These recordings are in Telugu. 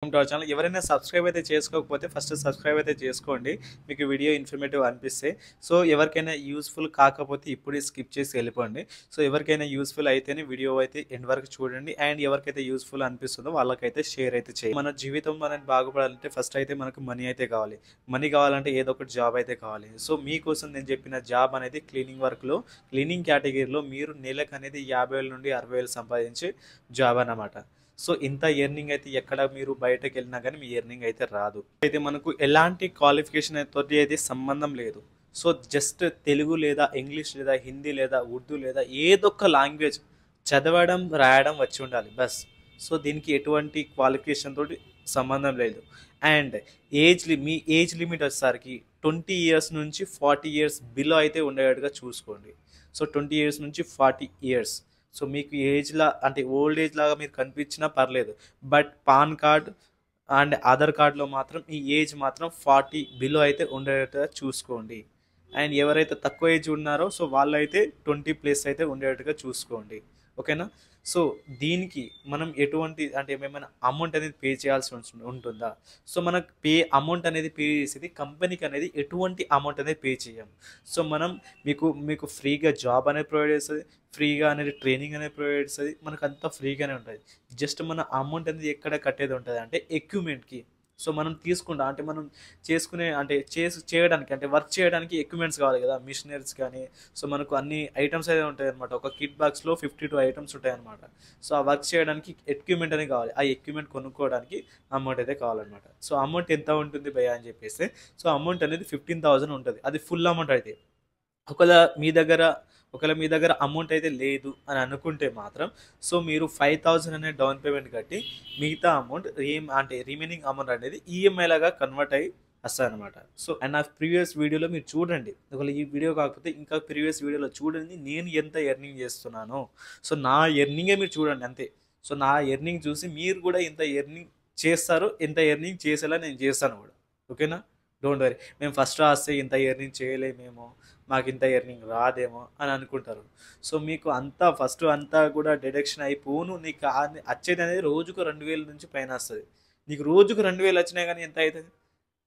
Welcome to our channel. ఎవరైనా సబ్స్క్రైబ్ అయితే చేసుకోకపోతే ఫస్ట్ సబ్స్క్రైబ్ అయితే చేసుకోండి, మీకు వీడియో ఇన్ఫర్మేటివ్ అనిపిస్తే. సో ఎవరికైనా యూస్ఫుల్ కాకపోతే ఇప్పుడే స్కిప్ చేసి వెళ్ళిపోండి. సో ఎవరికైనా యూస్ఫుల్ అయితేనే వీడియో అయితే ఎండ్ వరకు చూడండి, అండ్ ఎవరికైతే యూస్ఫుల్ అనిపిస్తుందో వాళ్ళకైతే షేర్ అయితే చేయండి. మన జీవితం అనేది బాగుపడాలంటే ఫస్ట్ అయితే మనకు మనీ అయితే కావాలి. మనీ కావాలంటే ఏదో ఒకటి జాబ్ అయితే కావాలి. సో మీకోసం నేను చెప్పిన జాబ్ అనేది క్లీనింగ్ వర్క్లో, క్లీనింగ్ కేటగిరీలో మీరు నెలకు అనేది 50,000 నుండి 60,000 సంపాదించే జాబ్ అన్నమాట. సో ఇంత ఎర్నింగ్ అయితే ఎక్కడ మీరు బయటకు వెళ్ళినా కానీ మీ ఎర్నింగ్ అయితే రాదు. అయితే మనకు ఎలాంటి క్వాలిఫికేషన్ తోటి అయితే సంబంధం లేదు. సో జస్ట్ తెలుగు లేదా ఇంగ్లీష్ లేదా హిందీ లేదా ఉర్దూ లేదా ఏదొక్క లాంగ్వేజ్ చదవడం రాయడం వచ్చి ఉండాలి బస్. సో దీనికి ఎటువంటి క్వాలిఫికేషన్ తోటి సంబంధం లేదు. అండ్ మీ ఏజ్ లిమిట్ వచ్చేసరికి 20 ఇయర్స్ నుంచి 40 ఇయర్స్ బిలో అయితే ఉండేటట్టుగా చూసుకోండి. సో 20 ఇయర్స్ నుంచి 40 ఇయర్స్. సో మీకు ఏజ్లా అంటే ఓల్డ్ ఏజ్ లాగా మీరు కనిపించినా పర్లేదు, but pan card and Aadhaar కార్డులో మాత్రం ఈ ఏజ్ మాత్రం 40 బిలో అయితే ఉండేటట్టుగా చూసుకోండి. అండ్ ఎవరైతే తక్కువ ఏజ్ ఉన్నారో సో వాళ్ళైతే 20+ అయితే ఉండేటట్టుగా చూసుకోండి. ఓకేనా? సో దీనికి మనం ఎటువంటి అంటే ఏమైనా అమౌంట్ అనేది పే చేయాల్సి ఉంటుందా? సో మనకు అమౌంట్ అనేది పే చేసేది కంపెనీకి అనేది ఎటువంటి అమౌంట్ అనేది పే చేయం. సో మనం మీకు ఫ్రీగా జాబ్ అనేది ప్రొవైడ్ చేస్తుంది, ఫ్రీగా అనేది ట్రైనింగ్ అనేది ప్రొవైడ్ చేస్తుంది, మనకు అంతా ఫ్రీగానే ఉంటుంది. జస్ట్ మన అమౌంట్ అనేది ఎక్కడ కట్టేది ఉంటుంది అంటే ఎక్విప్మెంట్కి. సో మనం తీసుకుంటా అంటే మనం చేసుకునే అంటే చేయడానికి అంటే వర్క్ చేయడానికి ఎక్విప్మెంట్స్ కావాలి కదా, మిషనరీస్ కానీ. సో మనకు అన్ని ఐటమ్స్ అయితే ఉంటాయి అనమాట. ఒక కిట్ బాక్స్లో 52 ఐటమ్స్ ఉంటాయి అనమాట. సో ఆ వర్క్ చేయడానికి ఎక్విప్మెంట్ అనేది కావాలి. ఆ ఎక్విప్మెంట్ కొనుక్కోవడానికి అమౌంట్ అయితే కావాలన్నమాట. సో అమౌంట్ ఎంత ఉంటుంది భయ్యా అని చెప్పేస్తే, సో అమౌంట్ అనేది 15,000 ఉంటుంది. అది ఫుల్ అమౌంట్ అయితే. ఒకవేళ మీ దగ్గర అమౌంట్ అయితే లేదు అని అనుకుంటే మాత్రం సో మీరు 5,000 అనే డౌన్ పేమెంట్ కట్టి మిగతా అమౌంట్ అంటే రిమైనింగ్ అమౌంట్ అనేది ఈఎంఐ లాగా కన్వర్ట్ అయ్యి వస్తుంది అనమాట. సో అండ్ నా ప్రీవియస్ వీడియోలో మీరు చూడండి, ఒకవేళ ఈ వీడియో కాకపోతే ఇంకా ప్రీవియస్ వీడియోలో చూడండి నేను ఎంత ఎర్నింగ్ చేస్తున్నానో. సో నా ఎర్నింగే మీరు చూడండి అంతే. సో నా ఎర్నింగ్ చూసి మీరు కూడా ఎంత ఎర్నింగ్ చేస్తారో ఎంత ఎర్నింగ్ చేసేలా నేను చేస్తాను కూడా. ఓకేనా? Don't worry. మేము ఫస్ట్ రాస్తే ఇంత ఎర్నింగ్ చేయలేమేమో, మాకు ఇంత ఎర్నింగ్ రాదేమో అని అనుకుంటారు. సో మీకు ఫస్ట్ అంతా కూడా డిడక్షన్ అయిపోను. నీకు వచ్చేది అనేది రోజుకు 2,000 నుంచి పైన వస్తుంది. నీకు రోజుకు 2,000 వచ్చినాయి కానీ ఎంత అవుతుంది?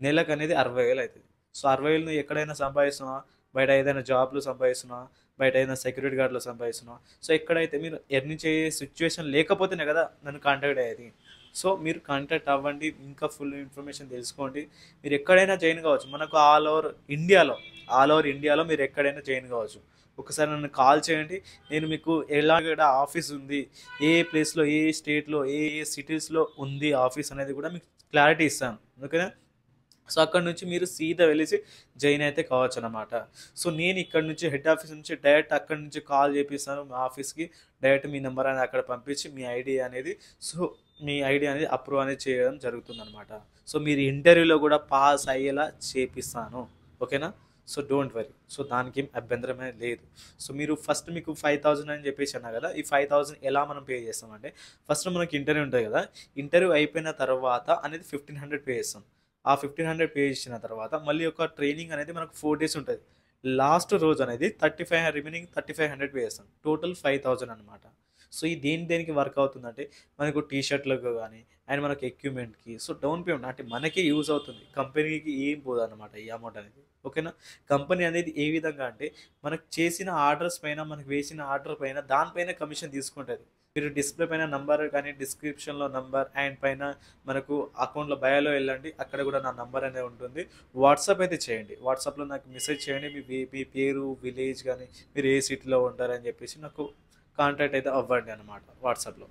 నెలకు అనేది 60,000 అవుతుంది. సో 60,000 నువ్వు ఎక్కడైనా సంపాదిస్తున్నావా? బయట ఏదైనా జాబ్లో సంపాదిస్తున్నావా? బయట ఏదైనా సెక్యూరిటీ గార్డ్లో సంపాదిస్తున్నావా? సో ఎక్కడైతే మీరు ఎర్నింగ్ చేసే సిచ్యువేషన్ లేకపోతేనే కదా నన్ను కాంటాక్ట్ అయ్యేది. సో మీరు కాంటాక్ట్ అవ్వండి, ఇంకా ఫుల్ ఇన్ఫర్మేషన్ తెలుసుకోండి. మీరు ఎక్కడైనా జాయిన్ కావచ్చు. మనకు ఆల్ ఓవర్ ఇండియాలో మీరు ఎక్కడైనా జాయిన్ కావచ్చు. ఒకసారి నన్ను కాల్ చేయండి, నేను మీకు ఎలాగ ఆఫీస్ ఉంది, ఏ ప్లేస్లో, ఏ స్టేట్లో, ఏ సిటీస్లో ఉంది ఆఫీస్ అనేది కూడా మీకు క్లారిటీ ఇస్తాను. ఓకేనా? సో అక్కడ నుంచి మీరు సీదా వెళ్ళేసి జాయిన్ అయితే కావచ్చు అనమాట. సో నేను ఇక్కడ నుంచి హెడ్ ఆఫీస్ నుంచి డైరెక్ట్ అక్కడ నుంచి కాల్ చేపిస్తాను మా ఆఫీస్కి. డైరెక్ట్ మీ నెంబర్ అనేది అక్కడ పంపించి మీ ఐడి అనేది అప్రూవ్ అనేది చేయడం జరుగుతుందన్నమాట. సో మీరు ఇంటర్వ్యూలో కూడా పాస్ అయ్యేలా చేపిస్తాను. ఓకేనా? So don't worry. సో దానికి ఏం అభ్యంతరమే లేదు. సో మీకు 5,000 అని చెప్పేసి అన్నా కదా, ఈ 5,000 ఎలా మనం పే చేస్తామంటే ఫస్ట్ మనకి ఇంటర్వ్యూ ఉంటుంది కదా, ఇంటర్వ్యూ అయిపోయిన తర్వాత అనేది 1,500 పే చేస్తాం. ఆ 1,500 పే చేసిన తర్వాత మళ్ళీ ఒక ట్రైనింగ్ అనేది మనకు 4 days ఉంటుంది. లాస్ట్ రోజు అనేది రిమైనింగ్ 3,500 పే చేస్తాం. టోటల్ 5,000 అనమాట. సో ఈ దేనికి వర్క్ అవుతుందంటే మనకు టీషర్ట్లకు కానీ అండ్ మనకు ఎక్విప్మెంట్కి. సో డౌన్ పేమెంట్ అంటే మనకే యూజ్ అవుతుంది, కంపెనీకి ఏం పోదు అనమాట ఈ అమౌంట్ అనేది. ఓకేనా? కంపెనీ అనేది ఏ విధంగా అంటే మనకు చేసిన ఆర్డర్స్ పైన, మనకు వేసిన ఆర్డర్ పైన దానిపైన కమిషన్ తీసుకుంటుంది. మీరు డిస్ప్లే పైన నంబర్ కానీ డిస్క్రిప్షన్లో నంబర్ అండ్ పైన మనకు అకౌంట్లో బయోలో వెళ్ళండి, అక్కడ కూడా నా నంబర్ అనేది ఉంటుంది. వాట్సాప్ అయితే చేయండి. వాట్సాప్లో నాకు మెసేజ్ చేయండి, మీ పేరు, విలేజ్ కానీ మీరు ఏ సిటీలో ఉంటారని చెప్పేసి నాకు కాంటాక్ట్ అయితే అవ్వండి అనమాట వాట్సాప్లో.